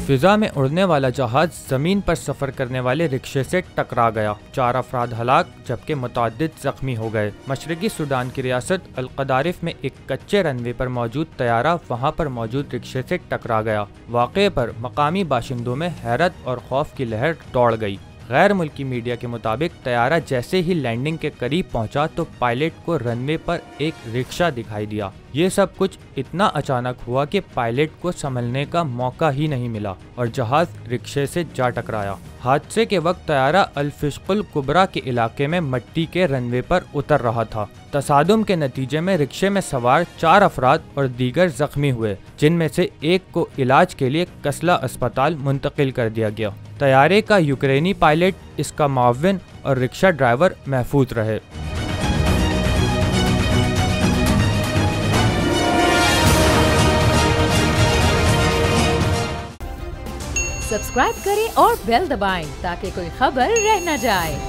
फिजा में उड़ने वाला जहाज जमीन पर सफर करने वाले रिक्शे से टकरा गया। 4 अफराद हलाक जबकि मुतअद्दिद जख्मी हो गए। मशरकी सूडान की रियासत अल-क़दारिफ में एक कच्चे रनवे पर मौजूद तैयारा वहां पर मौजूद रिक्शे से टकरा गया। वाक़े पर मकामी बाशिंदों में हैरत और खौफ की लहर दौड़ गई। गैर मुल्की मीडिया के मुताबिक तैयारा जैसे ही लैंडिंग के करीब पहुंचा तो पायलट को रनवे पर एक रिक्शा दिखाई दिया। ये सब कुछ इतना अचानक हुआ कि पायलट को संभलने का मौका ही नहीं मिला और जहाज रिक्शे से जा टकराया। हादसे के वक्त तैयारा अल-फिश्कुल कुबरा के इलाके में मिट्टी के रनवे पर उतर रहा था। तसादुम के नतीजे में रिक्शे में सवार 4 अफराद और दीगर जख्मी हुए, जिनमें से एक को इलाज के लिए कसला अस्पताल मुंतकिल कर दिया गया। तैयारे का यूक्रेनी पायलट, इसका मुअव्विन और रिक्शा ड्राइवर महफूज रहे। सब्सक्राइब करें और बेल दबाएं ताकि कोई खबर रह न जाए।